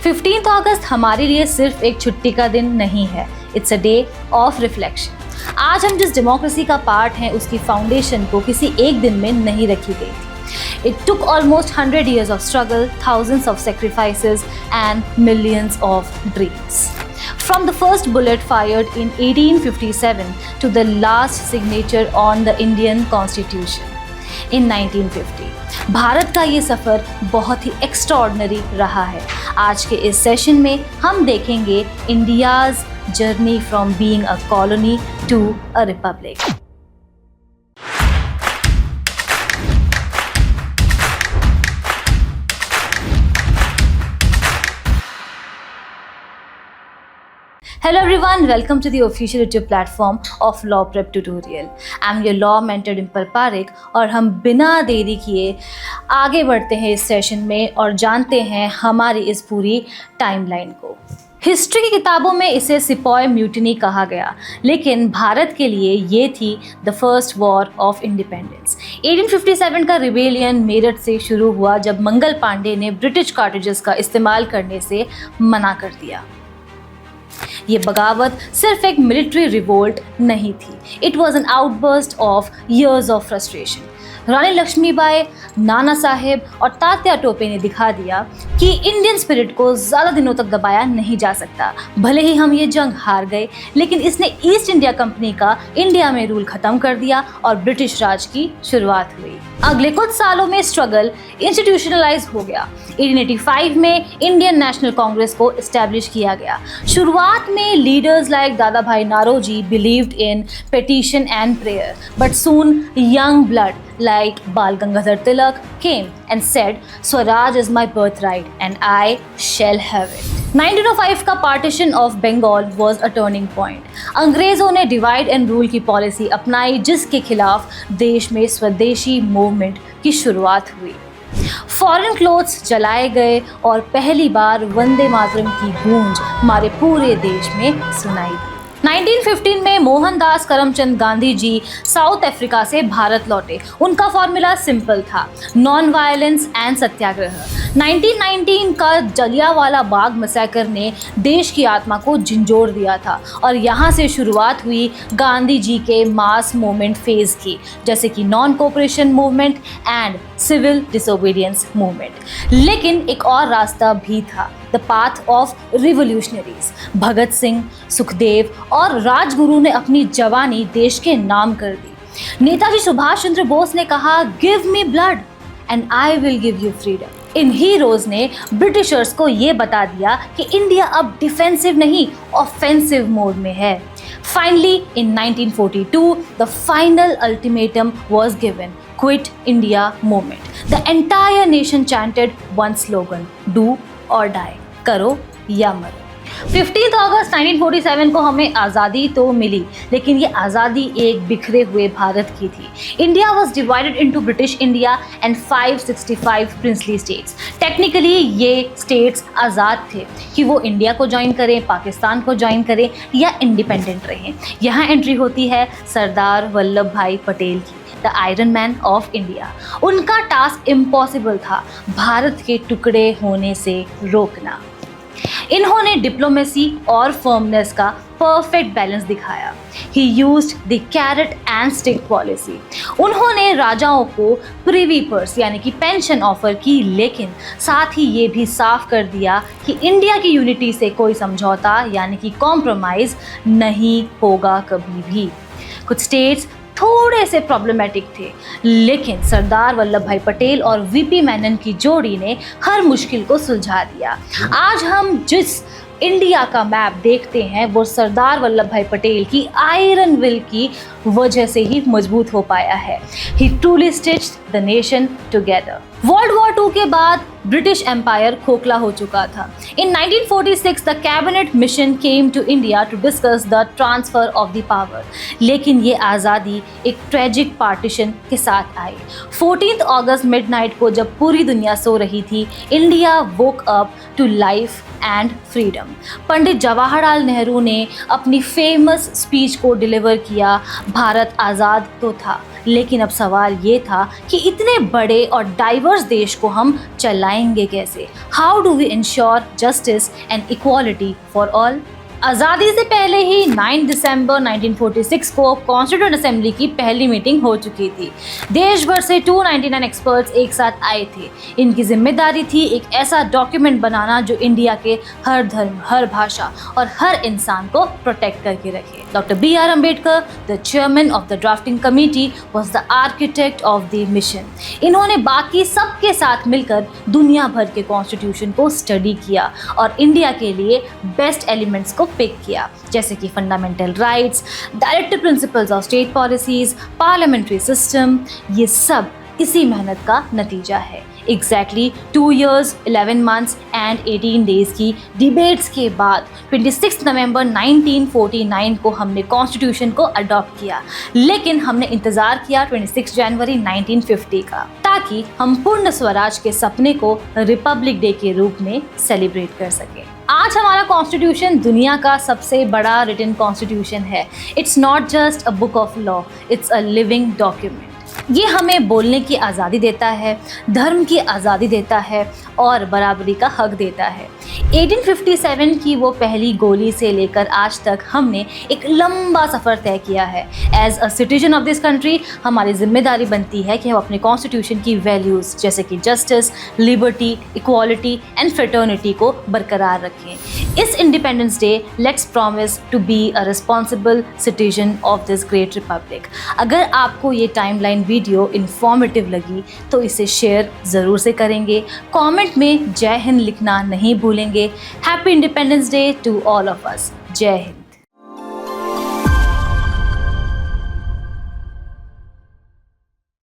15 अगस्त हमारे लिए सिर्फ एक छुट्टी का दिन नहीं है, it's a day of reflection. आज हम जिस डेमोक्रेसी का पार्ट हैं उसकी फाउंडेशन को किसी एक दिन में नहीं रखी गई थी। It took almost 100 years of struggle, thousands of sacrifices and millions of dreams. From the first bullet fired in 1857 to the last signature on the Indian Constitution in 1950, Bharat का ये सफ़र बहुत ही एक्स्ट्रॉर्डनरी रहा है। आज के इस सेशन में हम देखेंगे India's journey from being a colony to a republic. Hello everyone, welcome to the official YouTube platform of Law Prep Tutorial. I'm your law mentor Dimple Parekh और हम बिना देरी किए आगे बढ़ते हैं इस सेशन में और जानते हैं हमारी इस पूरी टाइमलाइन को। हिस्ट्री की किताबों में इसे सिपॉय म्यूटिनी कहा गया, लेकिन भारत के लिए ये थी the first war of independence. 1857 का रिबेलियन मेरठ से शुरू हुआ जब मंगल पांडे ने ब्रिटिश कार्ट्रिजेस का इस्तेमाल करने से मना कर दिया। ये बगावत सिर्फ एक मिलिट्री रिवोल्ट नहीं थी, it was an outburst of years of frustration. Rani Lakshmibai, Nana Sahib और तात्या टोपे ने दिखा दिया कि इंडियन स्पिरिट को ज़्यादा दिनों तक दबाया नहीं जा सकता। भले ही हम ये जंग हार गए, लेकिन इसने ईस्ट इंडिया कंपनी का इंडिया में रूल ख़त्म कर दिया और ब्रिटिश राज की शुरुआत हुई। अगले कुछ सालों में स्ट्रगल इंस्टीट्यूशनलाइज हो गया। 1885 में इंडियन नेशनल कांग्रेस को इस्टेब्लिश किया गया। शुरुआत में leaders like Dadabhai Naoroji believed in petition and prayer, but soon young blood like Bal Gangadhar Tilak came and said, Swaraj is my birthright and I shall have it. 1905 का partition of Bengal was a turning point. अंग्रेज़ों ने divide and rule की policy अपनाई, जिसके खिलाफ देश में स्वदेशी मूवमेंट की शुरुआत हुई। फॉरेन क्लोथ्स जलाए गए और पहली बार वंदे मातरम की गूंज हमारे पूरे देश में सुनाई दी। 1915 में मोहनदास करमचंद गांधी जी साउथ अफ्रीका से भारत लौटे। उनका फॉर्मूला सिंपल था, नॉन वायलेंस एंड सत्याग्रह। 1919 का जलियांवाला बाग मैसेकर ने देश की आत्मा को झंझोड़ दिया था और यहाँ से शुरुआत हुई गांधी जी के मास मूवमेंट फेज की, जैसे कि non cooperation movement and civil disobedience movement. लेकिन एक और रास्ता भी था, the path of revolutionaries. Bhagat Singh, Sukhdev और राजगुरु ने अपनी जवानी देश के नाम कर दी। नेताजी सुभाष चंद्र बोस ने कहा, give me blood and I will give you freedom. In heroes ने ब्रिटिशर्स को ये बता दिया कि इंडिया अब डिफेंसिव नहीं, ऑफेंसिव मोड में है। Finally in 1942 the final ultimatum was given, quit India movement. The entire nation chanted one slogan, do और डाई, करो या मरो। 15 अगस्त 1947 को हमें आज़ादी तो मिली, लेकिन ये आज़ादी एक बिखरे हुए भारत की थी। India was divided into British India and 565 princely states. Technically ये स्टेट्स आज़ाद थे कि वो इंडिया को ज्वाइन करें, पाकिस्तान को ज्वाइन करें या इंडिपेंडेंट रहें। यहाँ एंट्री होती है सरदार वल्लभ भाई पटेल की, the iron man of India. उनका टास्क इम्पॉसिबल था, भारत के टुकड़े होने से रोकना। इन्होंने डिप्लोमेसी और फर्मनेस का परफेक्ट बैलेंस दिखाया। ही used the carrot and stick policy. उन्होंने राजाओं को प्रिवी पर्स यानी कि पेंशन ऑफर की, लेकिन साथ ही ये भी साफ कर दिया कि इंडिया की यूनिटी से कोई समझौता यानी कि कॉम्प्रोमाइज़ नहीं होगा कभी भी। कुछ स्टेट्स थोड़े से प्रॉब्लमेटिक थे, लेकिन सरदार वल्लभ भाई पटेल और वीपी मेनन की जोड़ी ने हर मुश्किल को सुलझा दिया। आज हम जिस इंडिया का मैप देखते हैं वो सरदार वल्लभ भाई पटेल की आयरन विल की वजह से ही मजबूत हो पाया है। He truly stitched the nation together. World war II के बाद ब्रिटिश एम्पायर खोखला हो चुका था। In 1946 the cabinet mission came to India to discuss the transfer of the power, लेकिन ये आज़ादी एक ट्रेजिक पार्टीशन के साथ आई। 14 अगस्त मिडनाइट को जब पूरी दुनिया सो रही थी, India woke up to life and freedom. Pandit Jawaharlal Nehru ने अपनी फेमस स्पीच को डिलीवर किया, भारत आज़ाद तो था लेकिन अब सवाल ये था कि इतने बड़े और डाइवर्स देश को हम चलाएंगे कैसे? How do we ensure justice and equality for all? आज़ादी से पहले ही 9 दिसंबर 1946 को कॉन्स्टिट्यूएंट असेंबली की पहली मीटिंग हो चुकी थी। देश भर से 299 एक्सपर्ट्स एक साथ आए थे। इनकी जिम्मेदारी थी एक ऐसा डॉक्यूमेंट बनाना जो इंडिया के हर धर्म, हर भाषा और हर इंसान को प्रोटेक्ट करके रखे। Doctor B.R. Ambedkar, the chairman of the drafting committee, was the architect of the mission. इन्होंने बाकी सबके साथ मिलकर दुनिया भर के कॉन्स्टिट्यूशन को स्टडी किया और इंडिया के लिए बेस्ट एलिमेंट्स को पिक किया, जैसे कि fundamental rights, directive principles of state policies, parliamentary system. ये सब इसी मेहनत का नतीजा है। Exactly 2 years, 11 months and 18 days की डिबेट्स के बाद 26 नवंबर 1949 को हमने कॉन्स्टिट्यूशन को अडॉप्ट किया, लेकिन हमने इंतज़ार किया 26 जनवरी 1950 का, ताकि हम पूर्ण स्वराज के सपने को रिपब्लिक डे के रूप में सेलिब्रेट कर सकें। आज हमारा कॉन्स्टिट्यूशन दुनिया का सबसे बड़ा रिटन कॉन्स्टिट्यूशन है। It's not just a book of law, it's a living document. ये हमें बोलने की आज़ादी देता है, धर्म की आज़ादी देता है और बराबरी का हक देता है। 1857 की वो पहली गोली से लेकर आज तक हमने एक लंबा सफ़र तय किया है। As a citizen of this country हमारी जिम्मेदारी बनती है कि हम अपने कॉन्स्टिट्यूशन की वैल्यूज़ जैसे कि justice, liberty, equality and fraternity को बरकरार रखें। इस independence day let's promise to be a responsible citizen of this great republic. अगर आपको ये टाइमलाइन वीडियो इन्फॉर्मेटिव लगी तो इसे शेयर ज़रूर से करेंगे। कमेंट में जय हिंद लिखना नहीं भूलेंगे। Happy independence day to all of us. जय हिंद।